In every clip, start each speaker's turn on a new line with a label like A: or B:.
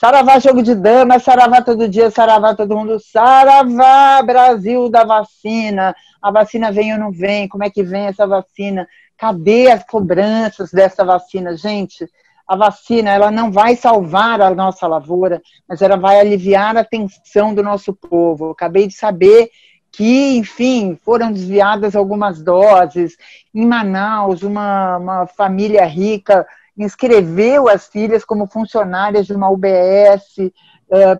A: Saravá, jogo de dama, saravá todo dia, saravá todo mundo, saravá, Brasil da vacina. A vacina vem ou não vem? Como é que vem essa vacina? Cadê as cobranças dessa vacina? Gente, a vacina, ela não vai salvar a nossa lavoura, mas ela vai aliviar a tensão do nosso povo. Eu acabei de saber que, enfim, foram desviadas algumas doses. Em Manaus, uma família rica inscreveu as filhas como funcionárias de uma UBS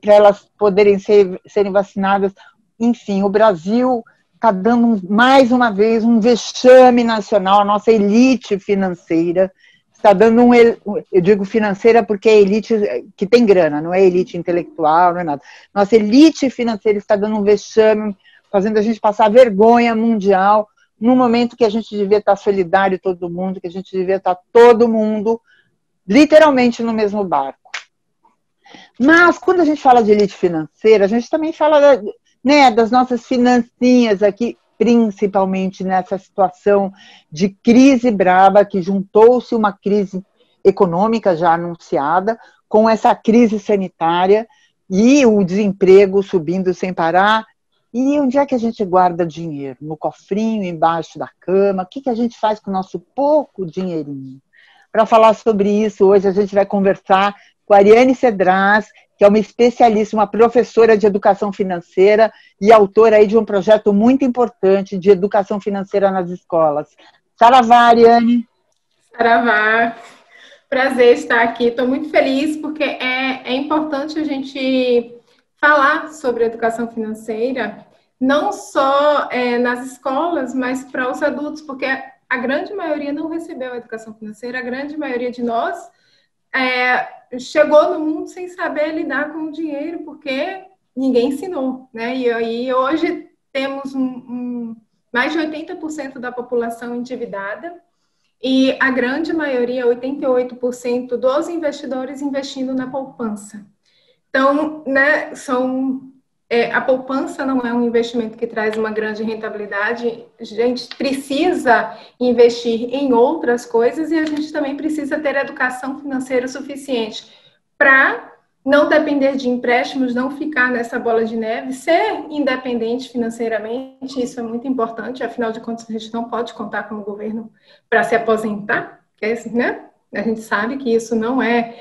A: para elas poderem serem vacinadas. Enfim, o Brasil está dando mais uma vez um vexame nacional, a nossa elite financeira está dando eu digo financeira porque é elite que tem grana, não é elite intelectual, não é nada. Nossa elite financeira está dando um vexame, fazendo a gente passar vergonha mundial, num momento que a gente devia estar solidário todo mundo, que a gente devia estar todo mundo literalmente no mesmo barco. Mas quando a gente fala de elite financeira, a gente também fala das nossas financinhas aqui, principalmente nessa situação de crise braba, que juntou-se uma crise econômica já anunciada, com essa crise sanitária e o desemprego subindo sem parar. E onde é que a gente guarda dinheiro? No cofrinho, embaixo da cama? O que a gente faz com o nosso pouco dinheirinho? Para falar sobre isso, hoje a gente vai conversar com a Ariane Cedras, que é uma especialista, uma professora de educação financeira e autora aí de um projeto muito importante de educação financeira nas escolas. Saravá, Ariane.
B: Saravá, prazer estar aqui. Estou muito feliz porque é importante a gente falar sobre educação financeira, não só nas escolas, mas para os adultos, porque a grande maioria não recebeu a educação financeira, a grande maioria de nós chegou no mundo sem saber lidar com o dinheiro, porque ninguém ensinou, né? E aí hoje temos mais de 80% da população endividada e a grande maioria, 88% dos investidores investindo na poupança. Então, né, a poupança não é um investimento que traz uma grande rentabilidade. A gente precisa investir em outras coisas e a gente também precisa ter educação financeira suficiente para não depender de empréstimos, não ficar nessa bola de neve, ser independente financeiramente. Isso é muito importante, afinal de contas, a gente não pode contar com o governo para se aposentar, né? A gente sabe que isso não é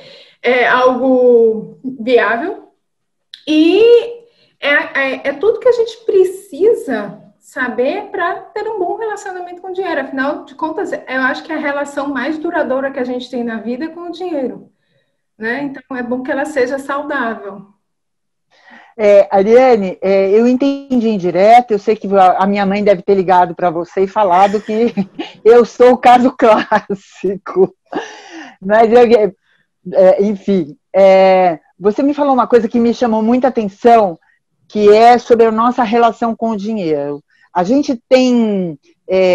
B: algo viável. E é tudo que a gente precisa saber para ter um bom relacionamento com o dinheiro. Afinal de contas, eu acho que a relação mais duradoura que a gente tem na vida é com o dinheiro, né? Então, é bom que ela seja saudável.
A: Ariane, eu entendi indireto, eu sei que a minha mãe deve ter ligado para você e falado que eu sou o caso clássico. Mas, enfim, você me falou uma coisa que me chamou muita atenção, que é sobre a nossa relação com o dinheiro. A gente tem,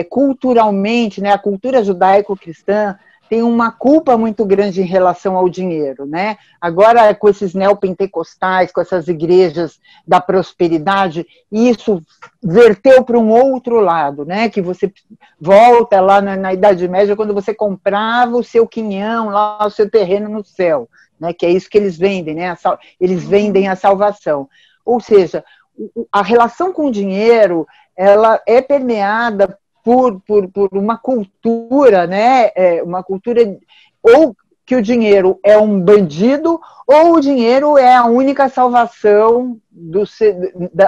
A: culturalmente, né, a cultura judaico-cristã tem uma culpa muito grande em relação ao dinheiro, né? Agora, com esses neopentecostais, com essas igrejas da prosperidade, isso verteu para um outro lado, né? Que você volta lá na Idade Média, quando você comprava o seu quinhão, lá o seu terreno no céu, né? Que é isso que eles vendem, né? Eles vendem a salvação. Ou seja, a relação com o dinheiro, ela é permeada por uma cultura, né? Uma cultura ou que o dinheiro é um bandido, ou o dinheiro é a única salvação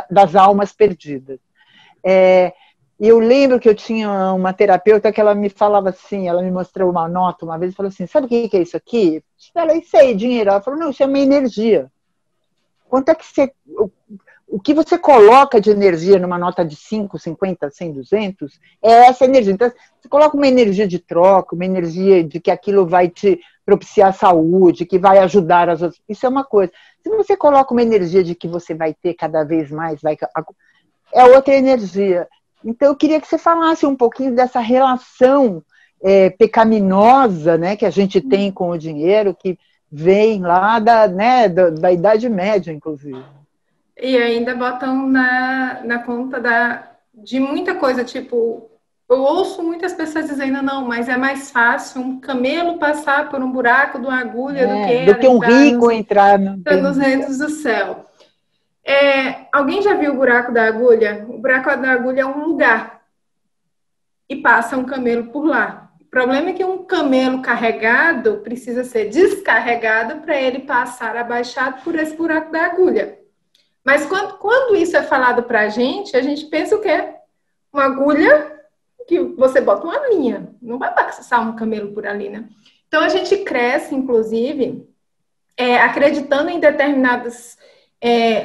A: das almas perdidas. E eu lembro que eu tinha uma terapeuta que ela me falava assim, ela me mostrou uma nota uma vez e falou assim, sabe o que é isso aqui? Eu falei, sei, dinheiro. Ela falou, não, isso é uma energia. Quanto é que o que você coloca de energia numa nota de 5, 50, 100, 200, é essa energia. Então, você coloca uma energia de troca, uma energia de que aquilo vai te propiciar saúde, que vai ajudar as outras. Isso é uma coisa. Se você coloca uma energia de que você vai ter cada vez mais, é outra energia. Então, eu queria que você falasse um pouquinho dessa relação pecaminosa, né, que a gente tem com o dinheiro, que vem lá da Idade Média, inclusive.
B: E ainda botam na conta de muita coisa, tipo Eu ouço muitas pessoas dizendo, não, mas é mais fácil um camelo passar por um buraco de uma agulha do que
A: Do que um
B: entrar
A: rico entrar no reino
B: nos
A: do céu.
B: reinos do céu. Alguém já viu o buraco da agulha? O buraco da agulha é um lugar e passa um camelo por lá. O problema é que um camelo carregado precisa ser descarregado para ele passar abaixado por esse buraco da agulha. Mas quando isso é falado para a gente pensa o quê? Uma agulha que você bota uma linha, não vai passar um camelo por ali, né? Então a gente cresce, inclusive, acreditando em determinadas,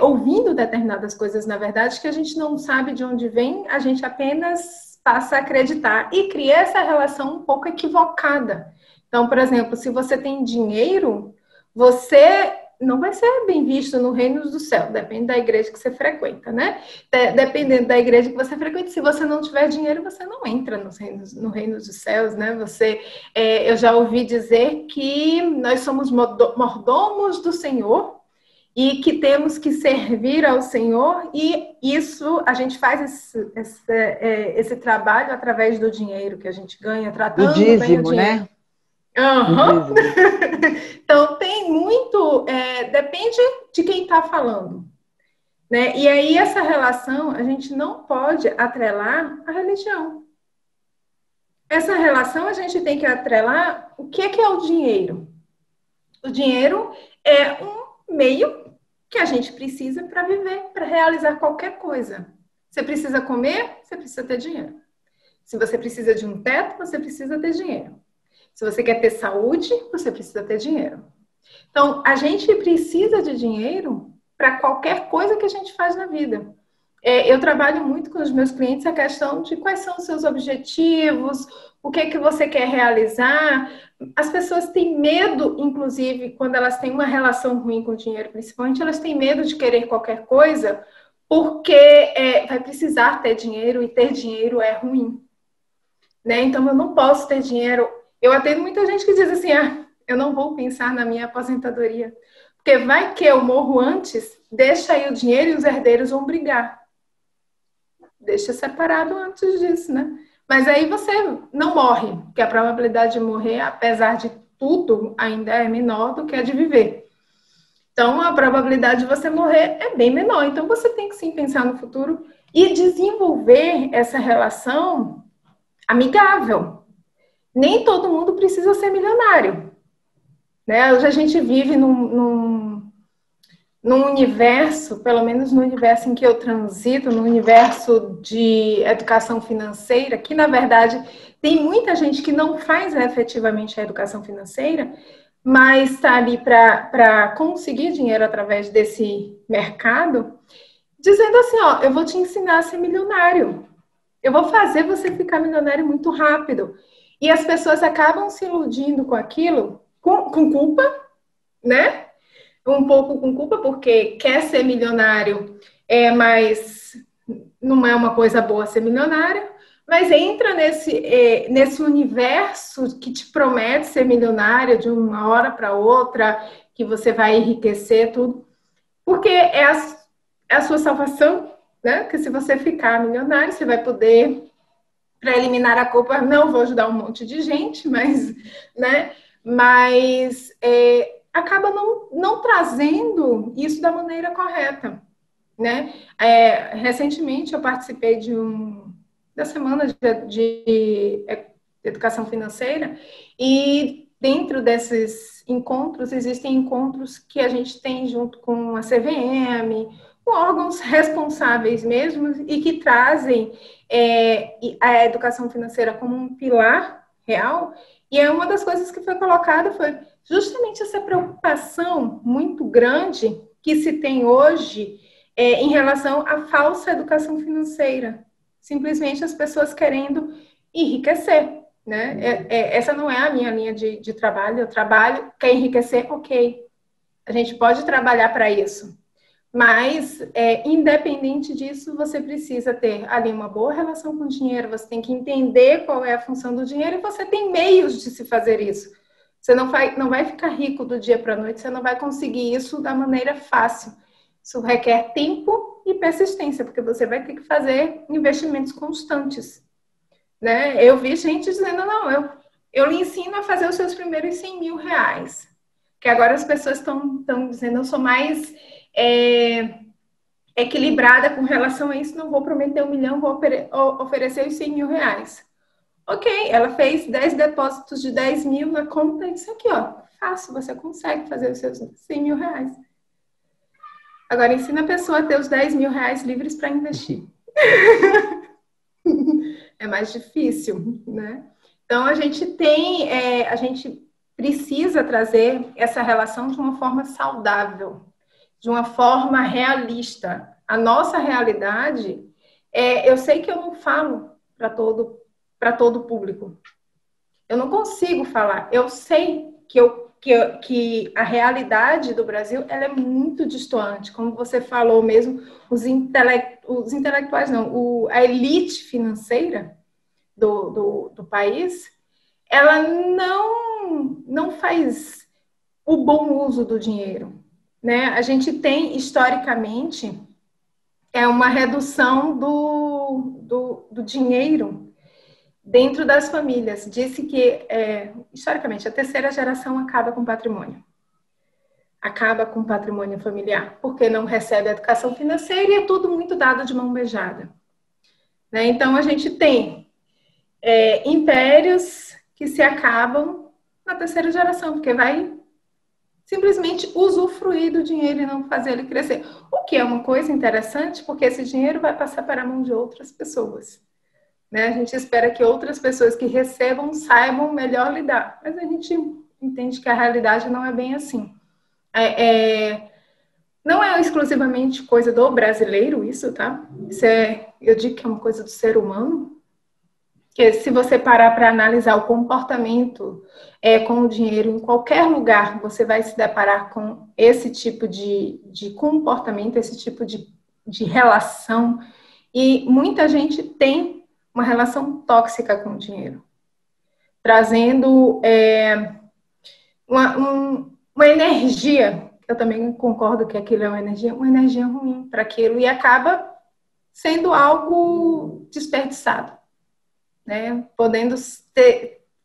B: ouvindo determinadas coisas, na verdade, que a gente não sabe de onde vem, a gente apenas passa a acreditar e cria essa relação um pouco equivocada. Então, por exemplo, se você tem dinheiro, você não vai ser bem visto no reino do céu, depende da igreja que você frequenta, né? Dependendo da igreja que você frequenta, se você não tiver dinheiro, você não entra no reino dos céus, né? Eu já ouvi dizer que nós somos mordomos do Senhor e que temos que servir ao Senhor, e isso a gente faz esse trabalho através do dinheiro que a gente ganha,
A: Do
B: tratando bem o
A: dízimo,
B: dinheiro.
A: né?
B: Uhum.
A: Do dízimo.
B: Então, tem muito, depende de quem está falando, né? E aí, essa relação, a gente não pode atrelar a religião. Essa relação, a gente tem que atrelar o que é o dinheiro. O dinheiro é um meio que a gente precisa para viver, para realizar qualquer coisa. Você precisa comer, você precisa ter dinheiro. Se você precisa de um teto, você precisa ter dinheiro. Se você quer ter saúde, você precisa ter dinheiro. Então, a gente precisa de dinheiro para qualquer coisa que a gente faz na vida. Eu trabalho muito com os meus clientes a questão de quais são os seus objetivos, o que é que você quer realizar. As pessoas têm medo, inclusive, quando elas têm uma relação ruim com o dinheiro, principalmente, elas têm medo de querer qualquer coisa, porque vai precisar ter dinheiro e ter dinheiro é ruim, né? Então, eu não posso ter dinheiro. Eu atendo muita gente que diz assim, eu não vou pensar na minha aposentadoria, porque vai que eu morro antes, deixa aí o dinheiro e os herdeiros vão brigar. Deixa separado antes disso, né? Mas aí você não morre, porque a probabilidade de morrer, apesar de tudo, ainda é menor do que a de viver. Então, a probabilidade de você morrer é bem menor. Então, você tem que sim pensar no futuro e desenvolver essa relação amigável. Nem todo mundo precisa ser milionário, né? Hoje a gente vive num universo, pelo menos no universo em que eu transito, no universo de educação financeira, que na verdade tem muita gente que não faz efetivamente a educação financeira, mas está ali para conseguir dinheiro através desse mercado, dizendo assim, eu vou te ensinar a ser milionário. Eu vou fazer você ficar milionário muito rápido. E as pessoas acabam se iludindo com aquilo, com culpa, né? Um pouco com culpa, porque quer ser milionário, mas não é uma coisa boa ser milionário, mas entra nesse universo que te promete ser milionário de uma hora para outra, que você vai enriquecer tudo, porque é a sua salvação, né? Que se você ficar milionário, você vai poder, para eliminar a culpa, não vou ajudar um monte de gente, mas, né? Mas acaba não trazendo isso da maneira correta, né? Recentemente eu participei da semana de educação financeira, e dentro desses encontros existem encontros que a gente tem junto com a CVM, com órgãos responsáveis mesmo e que trazem a educação financeira como um pilar real. E uma das coisas que foi colocada foi justamente essa preocupação muito grande que se tem hoje em relação à falsa educação financeira. Simplesmente as pessoas querendo enriquecer, né? Essa não é a minha linha de trabalho. Eu trabalho, quer enriquecer, ok. A gente pode trabalhar para isso. Mas, independente disso, você precisa ter ali uma boa relação com o dinheiro, você tem que entender qual é a função do dinheiro e você tem meios de se fazer isso. Você não vai ficar rico do dia para a noite, você não vai conseguir isso da maneira fácil. Isso requer tempo e persistência, porque você vai ter que fazer investimentos constantes. né? Eu vi gente dizendo, não, eu lhe ensino a fazer os seus primeiros 100 mil reais. Que agora as pessoas estão dizendo, eu sou mais equilibrada com relação a isso, não vou prometer 1 milhão, vou oferecer os 100 mil reais. Ok, ela fez 10 depósitos de 10 mil na conta e disse aqui, ó, fácil, você consegue fazer os seus 100 mil reais. Agora ensina a pessoa a ter os 10 mil reais livres para investir. É mais difícil, né? Então a gente precisa trazer essa relação de uma forma saudável, de uma forma realista. A nossa realidade, eu sei que eu não falo para todo o público. Eu não consigo falar. Eu sei que a realidade do Brasil ela é muito distante. Como você falou mesmo, os intelectuais não, a elite financeira do país, ela não faz o bom uso do dinheiro, né? A gente tem, historicamente, uma redução do dinheiro dentro das famílias. Disse que, historicamente, a terceira geração acaba com patrimônio familiar, porque não recebe educação financeira e é tudo muito dado de mão beijada, né? Então, a gente tem impérios que se acabam na terceira geração, porque vai simplesmente usufruir do dinheiro e não fazer ele crescer. O que é uma coisa interessante, porque esse dinheiro vai passar para a mão de outras pessoas, né? A gente espera que outras pessoas que recebam saibam melhor lidar, mas a gente entende que a realidade não é bem assim. Não é exclusivamente coisa do brasileiro isso, tá? Eu digo que é uma coisa do ser humano, que se você parar para analisar o comportamento com o dinheiro em qualquer lugar, você vai se deparar com esse tipo de comportamento, esse tipo de relação. E muita gente tem uma relação tóxica com o dinheiro, trazendo uma energia. Eu também concordo que aquilo é uma energia ruim para aquilo, e acaba sendo algo desperdiçado, né? Podendo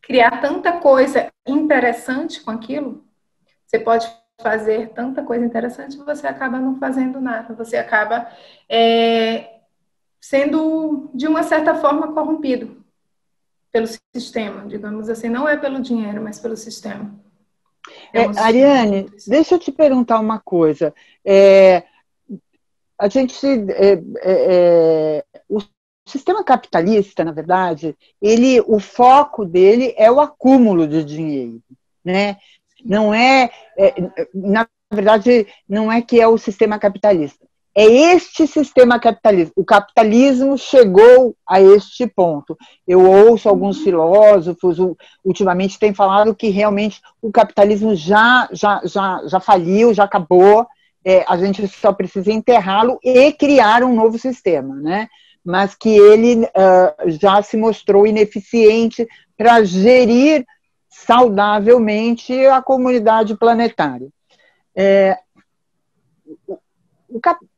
B: criar tanta coisa interessante com aquilo, você pode fazer tanta coisa interessante, você acaba não fazendo nada, você acaba sendo, de uma certa forma, corrompido pelo sistema, digamos assim. Não é pelo dinheiro, mas pelo sistema.
A: Ariane, deixa eu te perguntar uma coisa. O sistema capitalista, na verdade, o foco dele é o acúmulo de dinheiro, né? Não na verdade, não é que é o sistema capitalista. É este sistema capitalista. O capitalismo chegou a este ponto. Eu ouço alguns filósofos, ultimamente, têm falado que realmente o capitalismo já faliu, já acabou, a gente só precisa enterrá-lo e criar um novo sistema, né? Mas que ele já se mostrou ineficiente para gerir saudavelmente a comunidade planetária.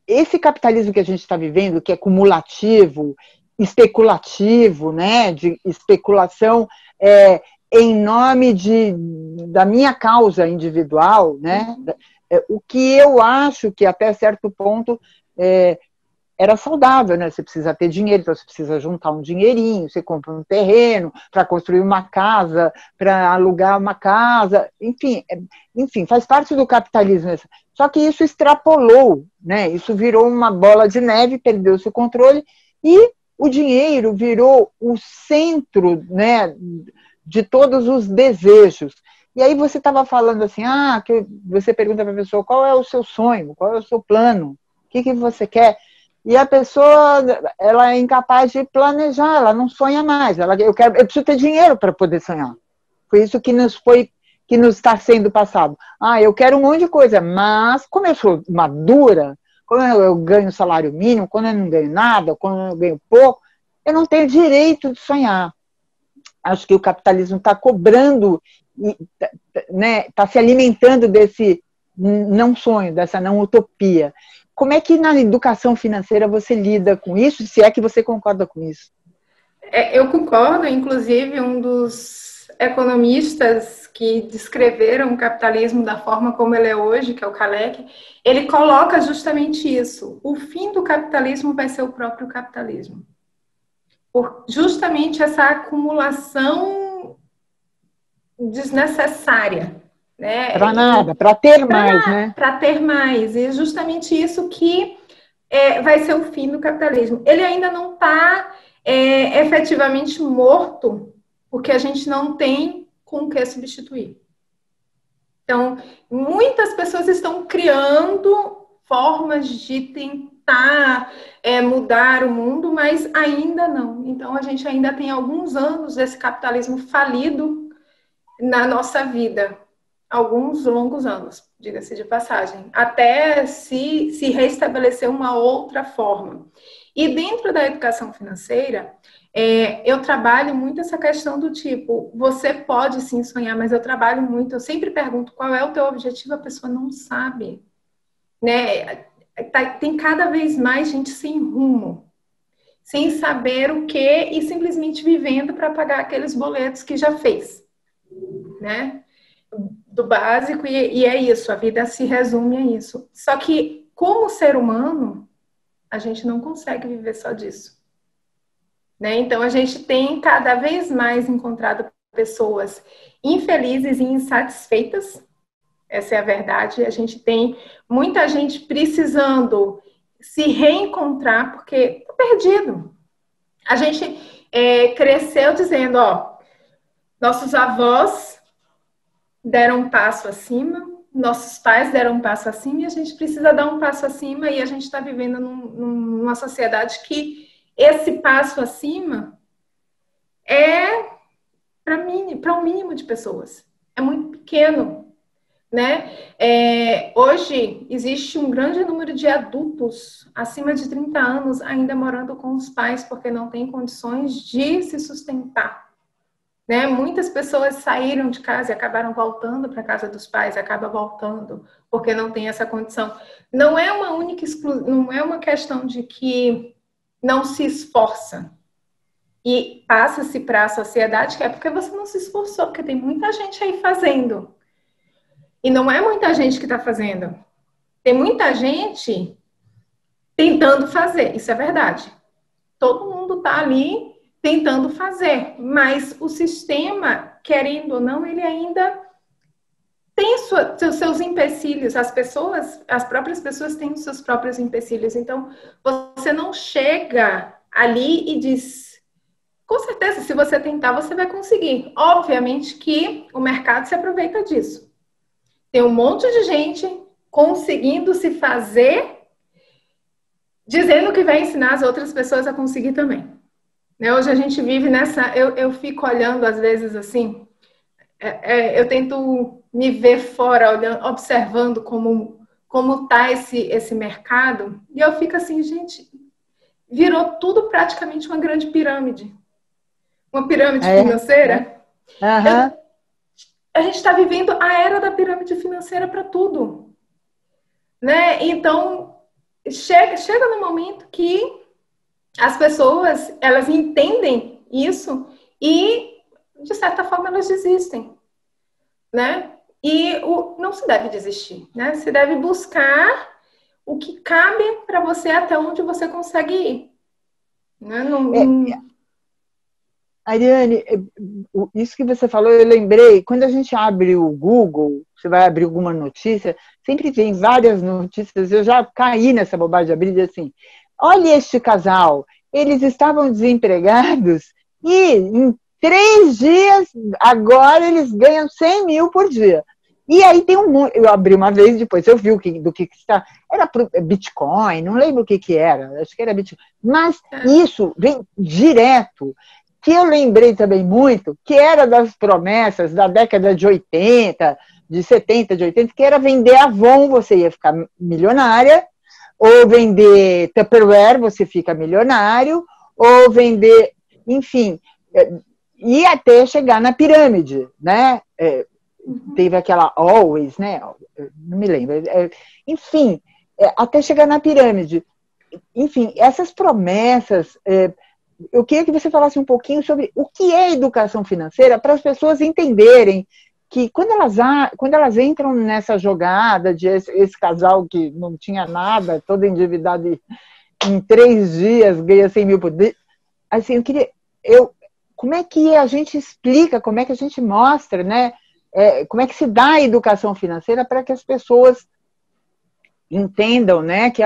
A: Esse capitalismo que a gente está vivendo, que é cumulativo, especulativo, né, de especulação em nome da minha causa individual, né, o que eu acho que até certo ponto era saudável, né? Você precisa ter dinheiro, então você precisa juntar um dinheirinho, você compra um terreno para construir uma casa, para alugar uma casa, enfim, faz parte do capitalismo. Só que isso extrapolou, né? Isso virou uma bola de neve, perdeu-se o controle, e o dinheiro virou o centro, né, de todos os desejos. E aí você estava falando assim, que você pergunta para a pessoa, qual é o seu sonho, qual é o seu plano, o que você quer? E a pessoa, ela é incapaz de planejar, ela não sonha mais. Eu preciso ter dinheiro para poder sonhar. Foi isso que nos está sendo passado. Eu quero um monte de coisa, mas como eu sou madura, quando eu ganho salário mínimo, quando eu não ganho nada, quando eu ganho pouco, eu não tenho direito de sonhar. Acho que o capitalismo está cobrando, né, está se alimentando desse não sonho, dessa não utopia. Como é que na educação financeira você lida com isso, se é que você concorda com isso?
B: Eu concordo, inclusive, um dos economistas que descreveram o capitalismo da forma como ele é hoje, que é o Hayek, ele coloca justamente isso. O fim do capitalismo vai ser o próprio capitalismo. Por justamente essa acumulação desnecessária. Né?
A: Para nada, para ter mais, né?
B: Para ter mais. E é justamente isso que vai ser o fim do capitalismo. Ele ainda não está efetivamente morto, porque a gente não tem com o que substituir. Então, muitas pessoas estão criando formas de tentar mudar o mundo, mas ainda não. Então, a gente ainda tem alguns anos desse capitalismo falido na nossa vida. Alguns longos anos, diga-se de passagem, até se restabelecer uma outra forma. E dentro da educação financeira, eu trabalho muito essa questão do tipo, você pode sim sonhar, mas eu trabalho muito, eu sempre pergunto qual é o teu objetivo, a pessoa não sabe. Né? Tem cada vez mais gente sem rumo, sem saber o que e simplesmente vivendo para pagar aqueles boletos que já fez. Né? Do básico, e é isso, a vida se resume a isso. Só que, como ser humano, a gente não consegue viver só disso. Né? Então, a gente tem cada vez mais encontrado pessoas infelizes e insatisfeitas, essa é a verdade. A gente tem muita gente precisando se reencontrar, porque está perdido. A gente cresceu dizendo, ó, nossos avós deram um passo acima, nossos pais deram um passo acima e a gente precisa dar um passo acima e a gente está vivendo numa sociedade que esse passo acima é para um mínimo de pessoas. É muito pequeno, né? Hoje existe um grande número de adultos acima de 30 anos ainda morando com os pais porque não têm condições de se sustentar. Né? Muitas pessoas saíram de casa e acabaram voltando para a casa dos pais, acaba voltando porque não tem essa condição. Não é uma única não é uma questão de que não se esforça e passa-se para a sociedade que é porque você não se esforçou, porque tem muita gente aí fazendo. E não é muita gente que está fazendo. Tem muita gente tentando fazer, isso é verdade. Todo mundo está ali tentando fazer, mas o sistema, querendo ou não, ele ainda tem seus empecilhos. As próprias pessoas têm os seus próprios empecilhos. Então, você não chega ali e diz, com certeza, se você tentar, você vai conseguir. Obviamente que o mercado se aproveita disso. Tem um monte de gente conseguindo se fazer, dizendo que vai ensinar as outras pessoas a conseguir também. Hoje a gente vive nessa... Eu fico olhando, às vezes, assim... eu tento me ver fora, olhando, observando como tá esse mercado. E eu fico assim, gente... Virou tudo praticamente uma grande pirâmide. Uma pirâmide financeira.
A: Uhum.
B: A gente está vivendo a era da pirâmide financeira para tudo. Né? Então, chega no momento que as pessoas, elas entendem isso e, de certa forma, elas desistem, né? E não se deve desistir, né? Se deve buscar o que cabe para você até onde você consegue ir. Né?
A: Ariane, isso que você falou, eu lembrei, quando a gente abre o Google, você vai abrir alguma notícia, sempre tem várias notícias, eu já caí nessa bobagem de abrir assim, olha este casal, eles estavam desempregados e em 3 dias, agora eles ganham 100 mil por dia. E aí tem eu abri uma vez, depois eu vi do que está, era Bitcoin, não lembro o que era, acho que era Bitcoin, mas isso vem direto. Que eu lembrei também muito, que era das promessas da década de 80, de 70, de 80, que era vender Avon, você ia ficar milionária, ou vender Tupperware, você fica milionário, ou vender, enfim, e até chegar na pirâmide, né? Teve aquela Always, né? Não me lembro. Enfim, até chegar na pirâmide. Enfim, essas promessas... eu queria que você falasse um pouquinho sobre o que é educação financeira para as pessoas entenderem que quando elas entram nessa jogada de esse casal que não tinha nada, todo endividado em 3 dias, ganha 100 mil por dia, assim, como é que a gente explica, como é que a gente mostra, né? Como é que se dá a educação financeira para que as pessoas entendam, né, que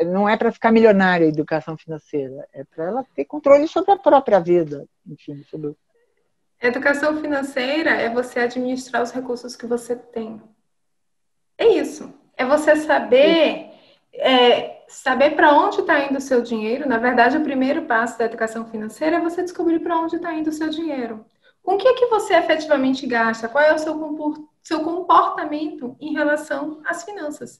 A: não é para ficar milionária a educação financeira, é para ela ter controle sobre a própria vida, enfim, sobre...
B: Educação financeira é você administrar os recursos que você tem. É isso. É você saber para onde está indo o seu dinheiro. Na verdade, o primeiro passo da educação financeira é você descobrir para onde está indo o seu dinheiro. Com o que é que você efetivamente gasta? Qual é o seu comportamento em relação às finanças?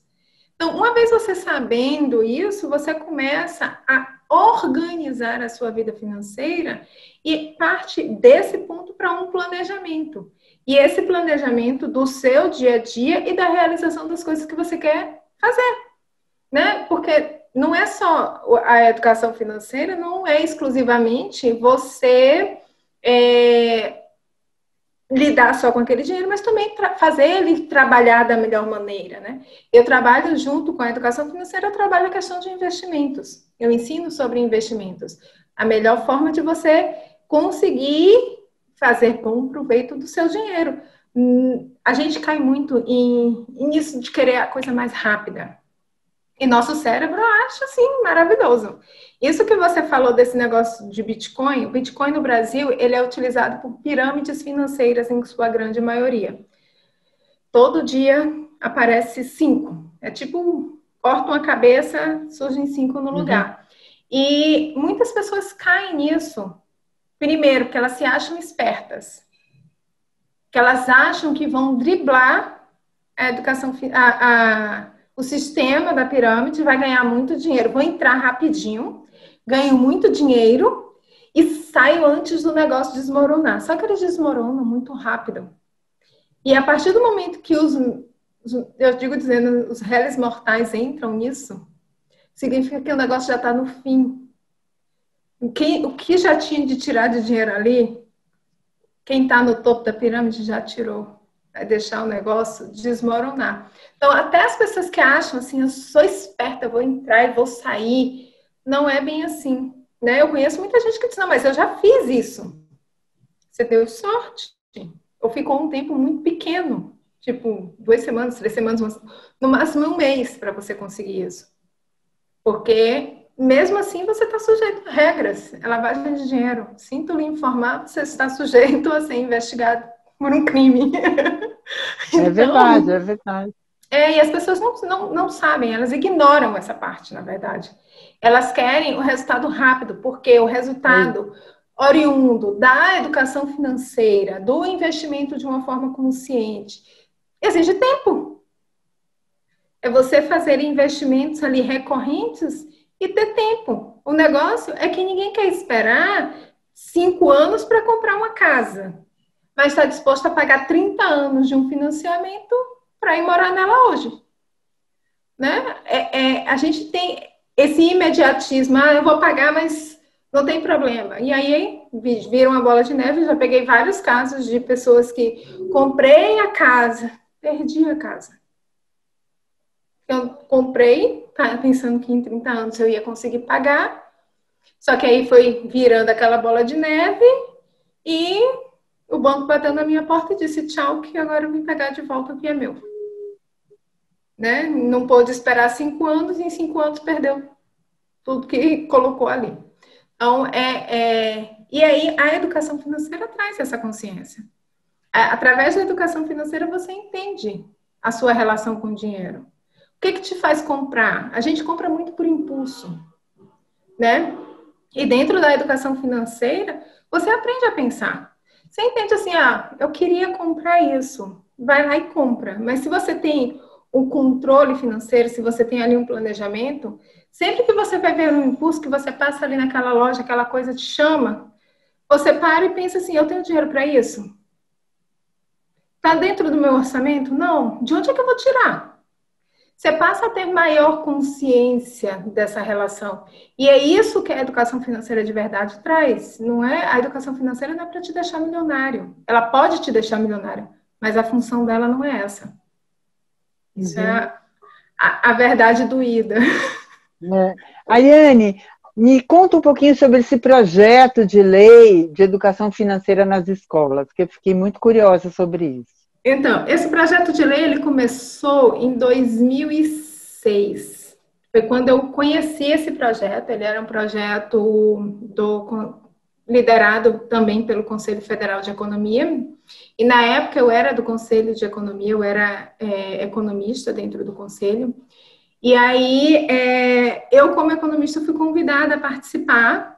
B: Então, uma vez você sabendo isso, você começa a organizar a sua vida financeira e parte desse ponto para um planejamento. E esse planejamento do seu dia a dia e da realização das coisas que você quer fazer, né? Porque não é só a educação financeira, não é exclusivamente você lidar só com aquele dinheiro, mas também fazer ele trabalhar da melhor maneira, né? Eu trabalho junto com a educação financeira, eu trabalho a questão de investimentos. Eu ensino sobre investimentos. A melhor forma de você conseguir fazer bom proveito do seu dinheiro. A gente cai muito nisso de querer a coisa mais rápida. E nosso cérebro acha, assim, maravilhoso. Isso que você falou desse negócio de Bitcoin, o Bitcoin no Brasil, ele é utilizado por pirâmides financeiras em sua grande maioria. Todo dia aparece 5. É tipo, corta uma cabeça, surgem 5 no lugar. E muitas pessoas caem nisso. Primeiro, porque elas se acham espertas. Que elas acham que vão driblar a educação, o sistema da pirâmide, vai ganhar muito dinheiro. Vou entrar rapidinho, ganho muito dinheiro e saio antes do negócio desmoronar. Só que eles desmoronam muito rápido. E a partir do momento que eu digo dizendo, os réis mortais entram nisso, significa que o negócio já está no fim. O que já tinha de tirar de dinheiro ali, quem está no topo da pirâmide já tirou. Vai deixar o negócio desmoronar. Então, até as pessoas que acham assim, eu sou esperta, eu vou entrar e vou sair, não é bem assim, né? Eu conheço muita gente que diz, não, mas eu já fiz isso. Você deu sorte. Ou ficou um tempo muito pequeno, tipo 2 semanas, 3 semanas, no máximo 1 mês para você conseguir isso. Porque, mesmo assim, você está sujeito a regras, a lavagem de dinheiro. Sinto lhe informar, você está sujeito a ser investigado por um crime.
A: É verdade, é verdade.
B: E as pessoas não sabem, elas ignoram essa parte, na verdade. Elas querem o resultado rápido, porque o resultado oriundo da educação financeira, do investimento de uma forma consciente, exige tempo. É você fazer investimentos ali recorrentes e ter tempo. O negócio é que ninguém quer esperar 5 anos para comprar uma casa, mas está disposto a pagar 30 anos de um financiamento para ir morar nela hoje. Né? A gente tem esse imediatismo, eu vou pagar, mas não tem problema. E aí vira uma bola de neve, já peguei vários casos de pessoas que comprei a casa, perdi a casa. Eu comprei, pensando que em 30 anos eu ia conseguir pagar, só que aí foi virando aquela bola de neve e o banco bateu na minha porta e disse tchau, que agora eu vim pegar de volta o que é meu. Né? Não pôde esperar 5 anos e em 5 anos perdeu tudo que colocou ali. Então, e aí a educação financeira traz essa consciência. Através da educação financeira você entende a sua relação com o dinheiro. O que te faz comprar? A gente compra muito por impulso, né? E dentro da educação financeira, você aprende a pensar. Você entende assim, eu queria comprar isso. Vai lá e compra. Mas se você tem um controle financeiro, se você tem ali um planejamento, sempre que você vai ver um impulso, que você passa ali naquela loja, aquela coisa te chama, você para e pensa assim, eu tenho dinheiro para isso? Está dentro do meu orçamento? Não. De onde é que eu vou tirar? você passa a ter maior consciência dessa relação. E é isso que a educação financeira de verdade traz. Não é, a educação financeira não é para te deixar milionário. Ela pode te deixar milionário, mas a função dela não é essa. Isso é a verdade doída.
A: Ariane, me conta um pouquinho sobre esse projeto de lei de educação financeira nas escolas, que eu fiquei muito curiosa sobre isso.
B: Então, esse projeto de lei, ele começou em 2006. Foi quando eu conheci esse projeto. Ele era um projeto liderado também pelo Conselho Federal de Economia. E na época eu era do Conselho de Economia, eu era economista dentro do Conselho. E aí, eu como economista fui convidada a participar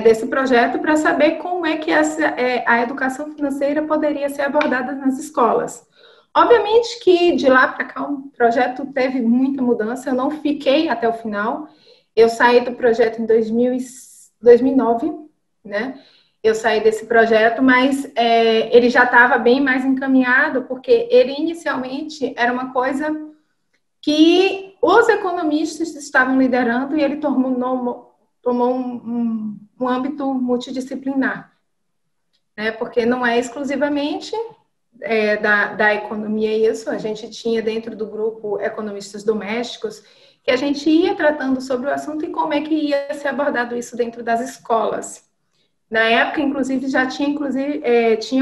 B: desse projeto para saber como é que a educação financeira poderia ser abordada nas escolas. Obviamente que de lá para cá o projeto teve muita mudança, eu não fiquei até o final, eu saí do projeto em 2009, né? Eu saí desse projeto, mas ele já estava bem mais encaminhado, porque ele inicialmente era uma coisa que os economistas estavam liderando e ele tomou um âmbito multidisciplinar, né? Porque não é exclusivamente da economia isso, a gente tinha dentro do grupo economistas domésticos que a gente ia tratando sobre o assunto e como é que ia ser abordado isso dentro das escolas. Na época, inclusive, já tinha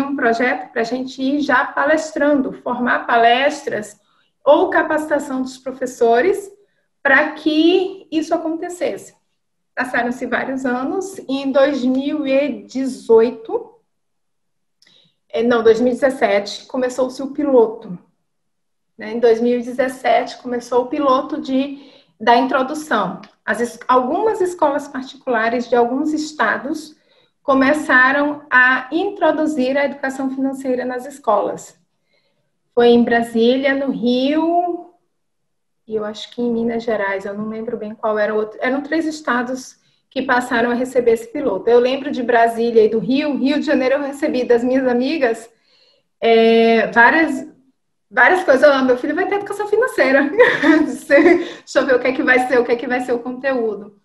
B: um projeto para a gente ir já palestrando, formar palestras ou capacitação dos professores para que isso acontecesse. Passaram-se vários anos e em 2017, começou-se o piloto. Em 2017, começou o piloto da introdução. Algumas escolas particulares de alguns estados começaram a introduzir a educação financeira nas escolas. Foi em Brasília, no Rio, e eu acho que em Minas Gerais, eu não lembro bem qual era o outro. Eram 3 estados que passaram a receber esse piloto. Eu lembro de Brasília e do Rio. Rio de Janeiro eu recebi das minhas amigas várias coisas. Meu filho vai ter educação financeira. Deixa eu ver o que é que vai ser o conteúdo.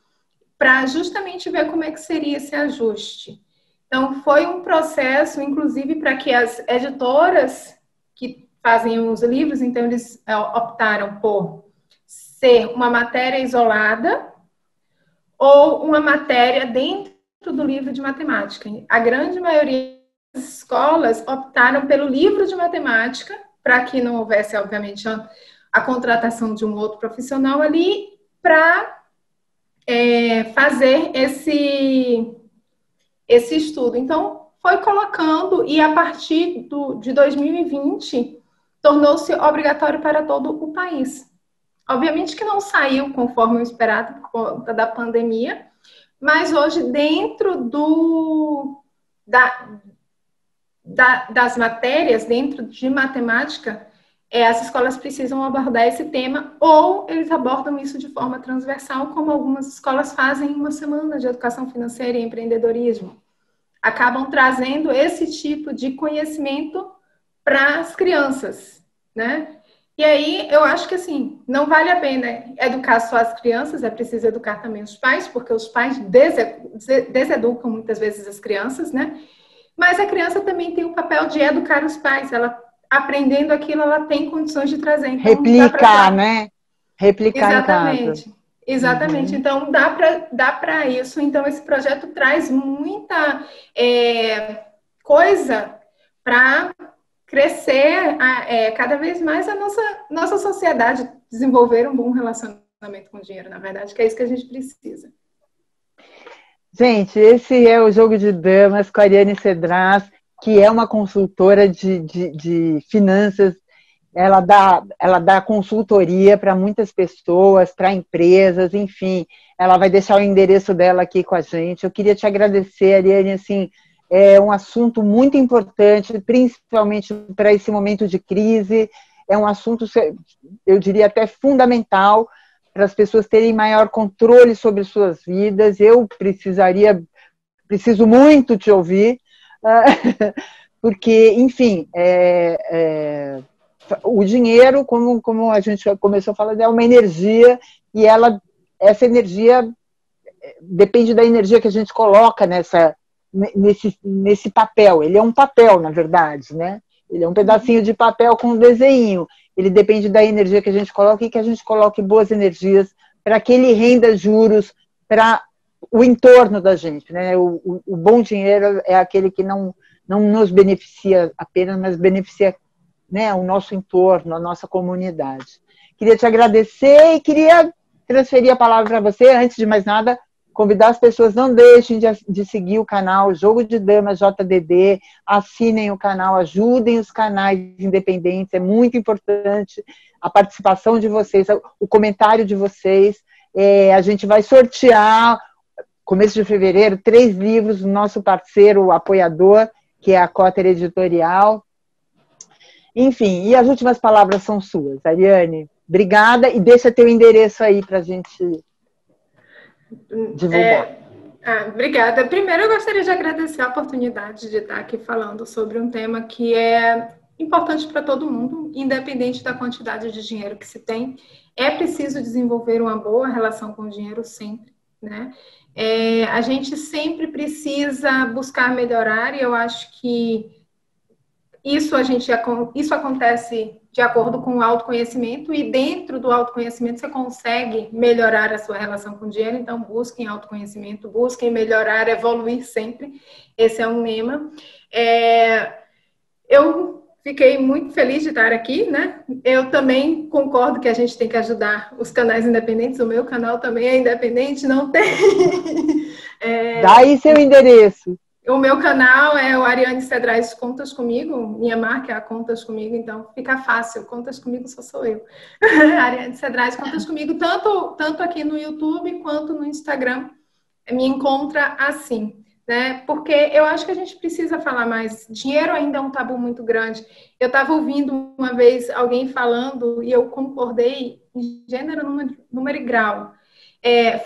B: Para justamente ver como é que seria esse ajuste. Então, foi um processo, inclusive, para que as editoras que fazem os livros, então eles optaram por ser uma matéria isolada ou uma matéria dentro do livro de matemática. A grande maioria das escolas optaram pelo livro de matemática, para que não houvesse, obviamente, a contratação de um outro profissional ali, para fazer esse estudo. Então, foi colocando, e a partir de 2020, tornou-se obrigatório para todo o país. Obviamente que não saiu conforme o esperado por conta da pandemia, mas hoje, dentro das matérias, dentro de matemática, as escolas precisam abordar esse tema, ou eles abordam isso de forma transversal, como algumas escolas fazem em uma semana de educação financeira e empreendedorismo. Acabam trazendo esse tipo de conhecimento para as crianças, né? E aí, eu acho que, assim, não vale a pena educar só as crianças, é preciso educar também os pais, porque os pais deseducam muitas vezes as crianças, né? Mas a criança também tem o papel de educar os pais, ela aprendendo aquilo, ela tem condições de trazer. Então,
A: replicar, né? Replicar
B: exatamente,
A: em casa.
B: Exatamente. Então, dá para isso. Então, esse projeto traz muita coisa para crescer cada vez mais a nossa sociedade, desenvolver um bom relacionamento com o dinheiro, na verdade, que é isso que a gente precisa.
A: Gente, esse é o Jogo de Damas com a Ariane Cedras, que é uma consultora de finanças. Ela dá consultoria para muitas pessoas, para empresas, enfim. Ela vai deixar o endereço dela aqui com a gente. Eu queria te agradecer, Ariane, assim, é um assunto muito importante, principalmente para esse momento de crise. É um assunto, eu diria, até fundamental para as pessoas terem maior controle sobre suas vidas. Eu preciso muito te ouvir, porque, enfim, o dinheiro, como a gente começou a falar, é uma energia, e essa energia depende da energia que a gente coloca nesse papel. Ele é um papel, na verdade, né? Ele é um pedacinho de papel com um desenho. Ele depende da energia que a gente coloca, e que a gente coloque boas energias para que ele renda juros para o entorno da gente, né? O bom dinheiro é aquele que não nos beneficia apenas, mas beneficia, né, o nosso entorno, a nossa comunidade. Queria te agradecer e queria transferir a palavra para você. Antes de mais nada, convidar as pessoas, não deixem de seguir o canal Jogo de Damas JDD, assinem o canal, ajudem os canais independentes, é muito importante a participação de vocês, o comentário de vocês. A gente vai sortear, começo de fevereiro, 3 livros do nosso parceiro apoiador, que é a Cotter Editorial. Enfim, e as últimas palavras são suas, Ariane. Obrigada, e deixa teu endereço aí para a gente divulgar.
B: Obrigada. Primeiro, eu gostaria de agradecer a oportunidade de estar aqui falando sobre um tema que é importante para todo mundo, independente da quantidade de dinheiro que se tem. É preciso desenvolver uma boa relação com o dinheiro sempre, né? A gente sempre precisa buscar melhorar, e eu acho que isso acontece de acordo com o autoconhecimento, e dentro do autoconhecimento você consegue melhorar a sua relação com o dinheiro. Então busquem autoconhecimento, busquem melhorar, evoluir sempre. Esse é um lema. Eu fiquei muito feliz de estar aqui, né? Eu também concordo que a gente tem que ajudar os canais independentes. O meu canal também é independente, não tem.
A: Dá aí seu endereço.
B: O meu canal é o Ariane Cedrais Contas Comigo, minha marca é a Contas Comigo, então fica fácil, Contas Comigo sou eu. Ariane Cedrais Contas Comigo, tanto aqui no YouTube quanto no Instagram, me encontra assim, né? Porque eu acho que a gente precisa falar mais. Dinheiro ainda é um tabu muito grande. Eu estava ouvindo uma vez alguém falando, e eu concordei em gênero, número e grau.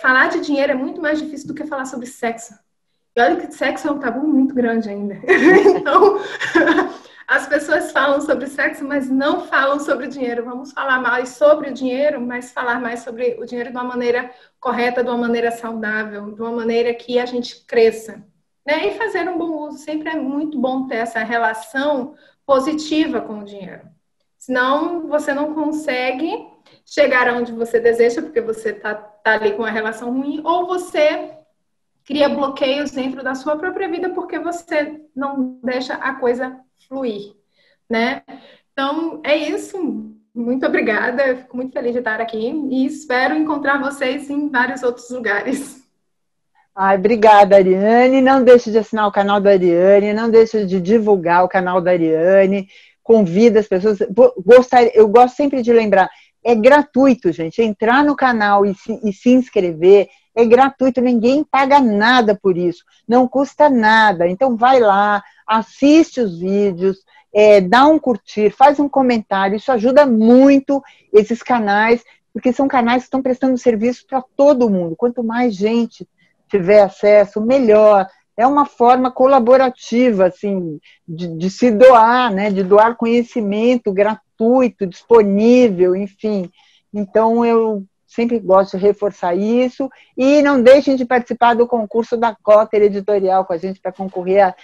B: Falar de dinheiro é muito mais difícil do que falar sobre sexo. E olha que sexo é um tabu muito grande ainda. Então, as pessoas falam sobre sexo, mas não falam sobre dinheiro. Vamos falar mais sobre o dinheiro, mas falar mais sobre o dinheiro de uma maneira correta, de uma maneira saudável, de uma maneira que a gente cresça, né? E fazer um bom uso. Sempre é muito bom ter essa relação positiva com o dinheiro. Senão, você não consegue chegar aonde você deseja, porque você tá ali com uma relação ruim, ou você cria bloqueios dentro da sua própria vida porque você não deixa a coisa fluir, né? Então, é isso. Muito obrigada. Eu fico muito feliz de estar aqui e espero encontrar vocês em vários outros lugares.
A: Obrigada, Ariane. Não deixe de assinar o canal da Ariane, não deixe de divulgar o canal da Ariane. Convida as pessoas. Eu gosto sempre de lembrar, é gratuito, gente. Entrar no canal e se inscrever é gratuito, ninguém paga nada por isso, não custa nada. Então vai lá, assiste os vídeos, dá um curtir, faz um comentário, isso ajuda muito esses canais, porque são canais que estão prestando serviço para todo mundo. Quanto mais gente tiver acesso, melhor. É uma forma colaborativa, assim, de se doar, né? De doar conhecimento gratuito, disponível, enfim. Então, eu sempre gosto de reforçar isso. E não deixem de participar do concurso da Cotter Editorial com a gente para concorrer a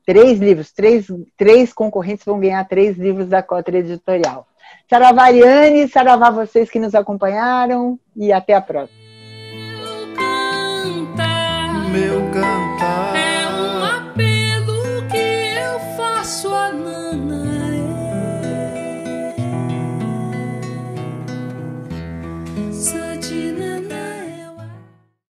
A: 3 livros. Três concorrentes vão ganhar 3 livros da Cotter Editorial. Saravá, Ariane, saravá vocês que nos acompanharam e até a próxima.
C: Meu cantar é um apelo que eu faço a Nana.